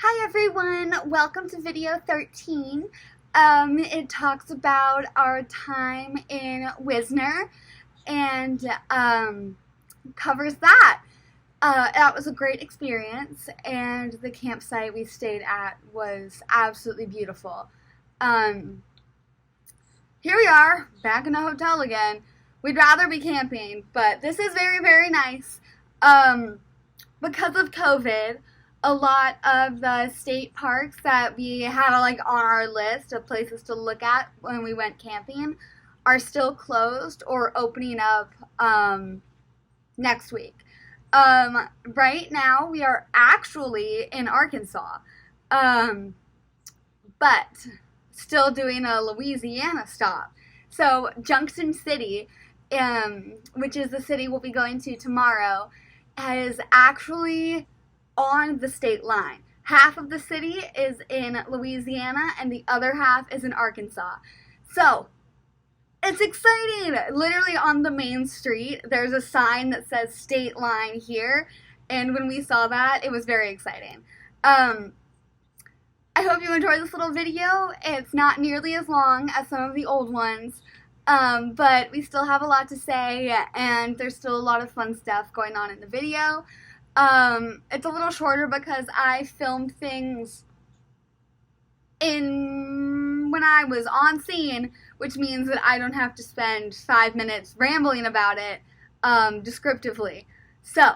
Hi everyone, welcome to video 13. It talks about our time in Wisner and covers that. That was a great experience, and the campsite we stayed at was absolutely beautiful. Here we are, back in the hotel again. We'd rather be camping, but this is very, very nice. Because of COVID, a lot of the state parks that we had on our list of places to look at when we went camping are still closed or opening up next week. Right now we are actually in Arkansas, but still doing a Louisiana stop. So Junction City, which is the city we'll be going to tomorrow, is actually on the state line. Half of the city is in Louisiana and the other half is in Arkansas. So it's exciting. Literally on the main street there's a sign that says state line here, and when we saw that it was very exciting. I hope you enjoyed this little video. It's not nearly as long as some of the old ones, but we still have a lot to say and there's still a lot of fun stuff going on in the video. It's a little shorter because I filmed things when I was on scene, which means that I don't have to spend 5 minutes rambling about it, descriptively. So,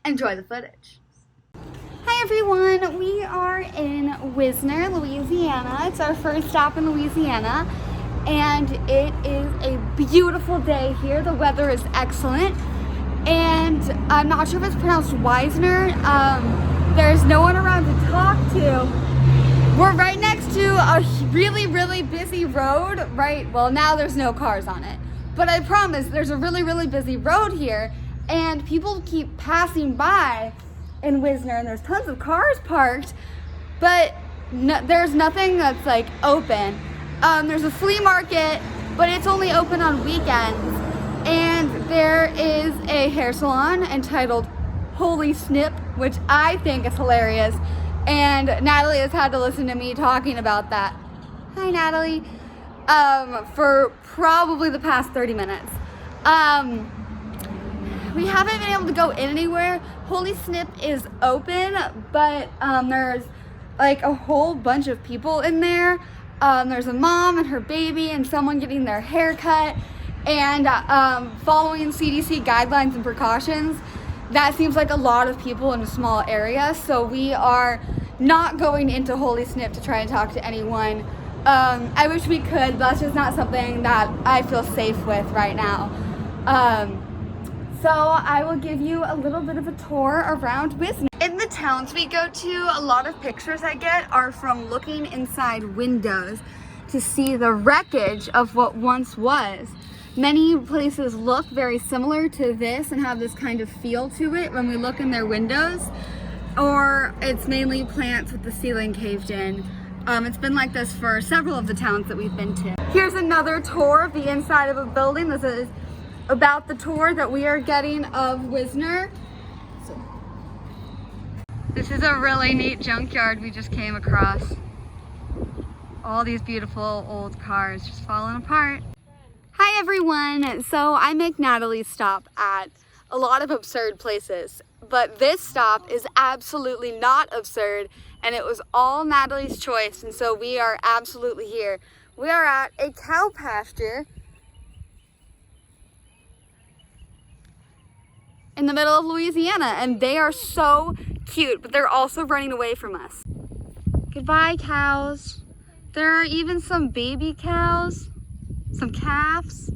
enjoy the footage. Hi everyone, we are in Wisner, Louisiana. It's our first stop in Louisiana, and it is a beautiful day here. The weather is excellent. And I'm not sure if it's pronounced Wisner. There's no one around to talk to. We're right next to a really, really busy road, right? Well, now there's no cars on it. But I promise there's a really, really busy road here, and people keep passing by in Wisner, and there's tons of cars parked, but there's nothing that's like open. There's a flea market, but it's only open on weekends. And there is a hair salon entitled Holy Snip, which I think is hilarious. And Natalie has had to listen to me talking about that. Hi, Natalie. For probably the past 30 minutes. We haven't been able to go in anywhere. Holy Snip is open, but there's like a whole bunch of people in there. There's a mom and her baby and someone getting their hair cut. And following CDC guidelines and precautions, that seems like a lot of people in a small area. So we are not going into Holy Snip to try and talk to anyone. I wish we could, but that's just not something that I feel safe with right now. So I will give you a little bit of a tour around Wisner. In the towns we go to, a lot of pictures I get are from looking inside windows to see the wreckage of what once was. Many places look very similar to this and have this kind of feel to it when we look in their windows, or it's mainly plants with the ceiling caved in. It's been like this for several of the towns that we've been to. Here's another tour of the inside of a building. This is about the tour that we are getting of Wisner. This is a really neat junkyard we just came across. All these beautiful old cars just falling apart. Hi everyone! So I make Natalie stop at a lot of absurd places, but this stop is absolutely not absurd, and it was all Natalie's choice, and so we are absolutely here. We are at a cow pasture in the middle of Louisiana, and they are so cute, but they're also running away from us. Goodbye, cows. There are even some baby cows. Some calves.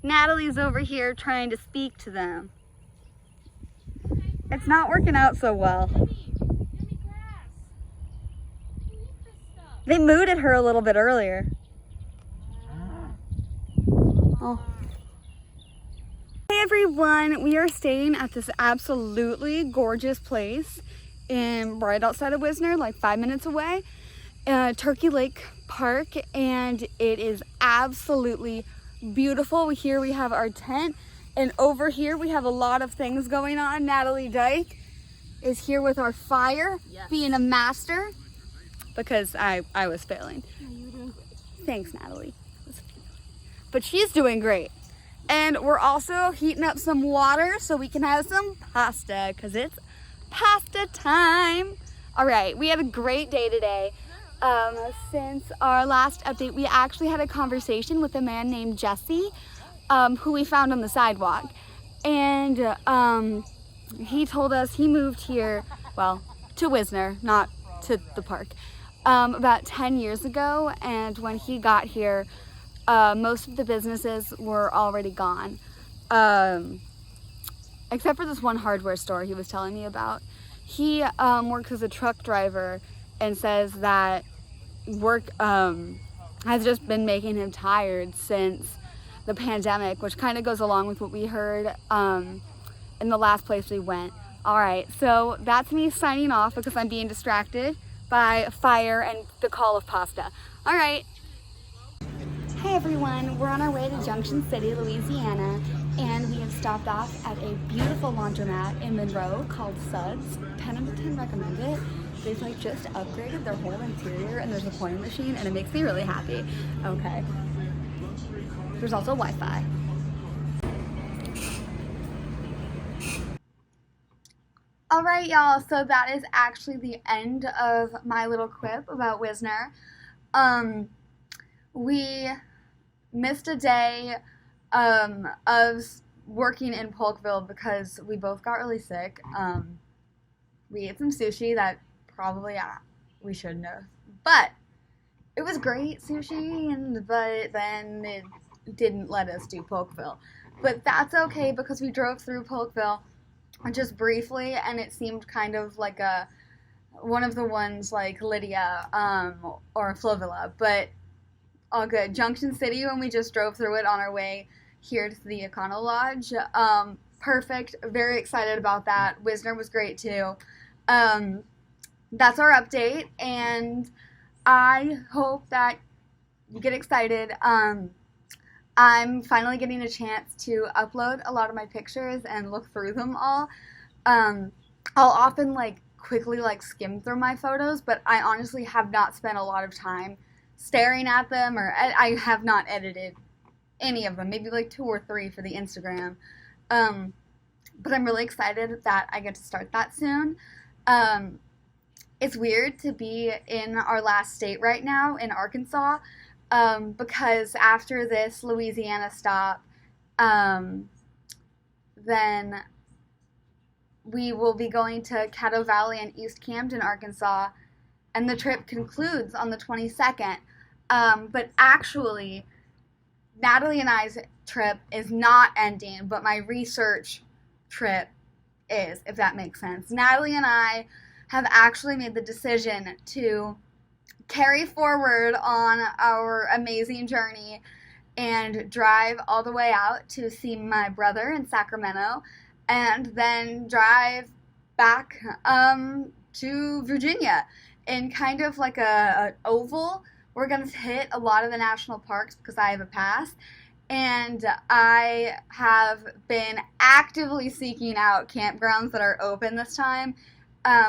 Natalie's over here trying to speak to them. It's not working out so well. They mooed at her a little bit earlier. Oh. Hey everyone, we are staying at this absolutely gorgeous place right outside of Wisner, like 5 minutes away. Turkey Lake Park, and it is absolutely beautiful. Here we have our tent, and over here we have a lot of things going on. Natalie Dyke is here with our fire, Yes. being a master, because I was failing. Yeah, you were doing great. Thanks, Natalie. But she's doing great. And we're also heating up some water so we can have some pasta, because it's pasta time. All right, we had a great day today. Since our last update, we actually had a conversation with a man named Jesse, who we found on the sidewalk. And he told us he moved here, well, to Wisner, not to the park, about 10 years ago. And when he got here, most of the businesses were already gone, except for this one hardware store he was telling me about. He works as a truck driver and says that work has just been making him tired since the pandemic, which kind of goes along with what we heard in the last place we went. All right, so that's me signing off because I'm being distracted by fire and the call of pasta. All right. Hey everyone, we're on our way to Junction City, Louisiana, and we have stopped off at a beautiful laundromat in Monroe called Suds. 10 out of 10 recommend it. They've like just upgraded their whole interior and there's a coin machine and it makes me really happy. Okay. There's also Wi-Fi. All right, y'all, so that is actually the end of my little quip about Wisner. We missed a day of working in Polkville because we both got really sick. We ate some sushi that probably we shouldn't have, but it was great sushi, but then it didn't let us do Polkville. But that's okay because we drove through Polkville just briefly, and it seemed kind of like one of the ones like Lydia or Flovilla, but all good. Junction City, when we just drove through it on our way here to the Econo Lodge, perfect. Very excited about that. Wisner was great too. That's our update, and I hope that you get excited. I'm finally getting a chance to upload a lot of my pictures and look through them all. I'll often quickly skim through my photos, but I honestly have not spent a lot of time staring at them, or I have not edited any of them, maybe 2 or 3 for the Instagram. But I'm really excited that I get to start that soon. It's weird to be in our last state right now, in Arkansas, because after this Louisiana stop, then we will be going to Caddo Valley and East Camden, Arkansas, and the trip concludes on the 22nd. But actually, Natalie and I's trip is not ending, but my research trip is, if that makes sense. Natalie and I have actually made the decision to carry forward on our amazing journey and drive all the way out to see my brother in Sacramento, and then drive back to Virginia in kind of like a oval. We're going to hit a lot of the national parks because I have a pass, and I have been actively seeking out campgrounds that are open this time,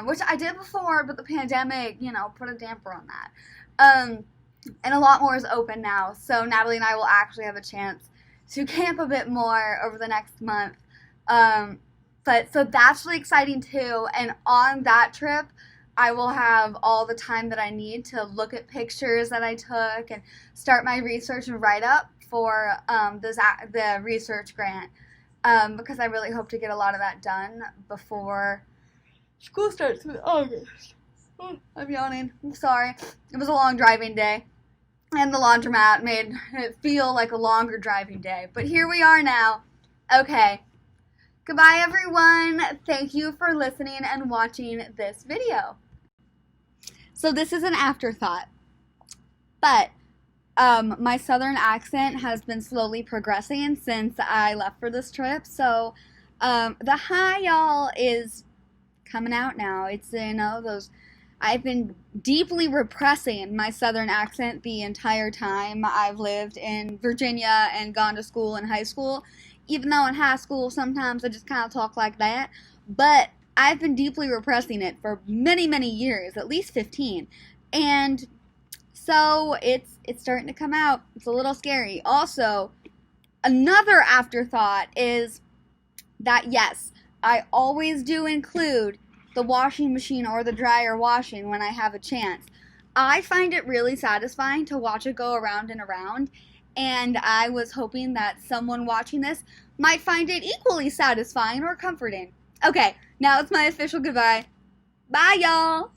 which I did before, but the pandemic, put a damper on that. And a lot more is open now, so Natalie and I will actually have a chance to camp a bit more over the next month. So that's really exciting too, and on that trip, I will have all the time that I need to look at pictures that I took and start my research and write up for the research grant, because I really hope to get a lot of that done before school starts in August. Oh, I'm yawning. I'm sorry. It was a long driving day, and the laundromat made it feel like a longer driving day. But here we are now. Okay. Goodbye, everyone. Thank you for listening and watching this video. So this is an afterthought, but my southern accent has been slowly progressing since I left for this trip. So the hi y'all is coming out now. It's, those, I've been deeply repressing my southern accent the entire time I've lived in Virginia and gone to school in high school. Even though in high school sometimes I just kind of talk like that. But I've been deeply repressing it for many, many years, at least 15. And so it's starting to come out. It's a little scary. Also, another afterthought is that yes, I always do include the washing machine or the dryer washing when I have a chance. I find it really satisfying to watch it go around and around, and I was hoping that someone watching this might find it equally satisfying or comforting. Okay, now it's my official goodbye. Bye, y'all!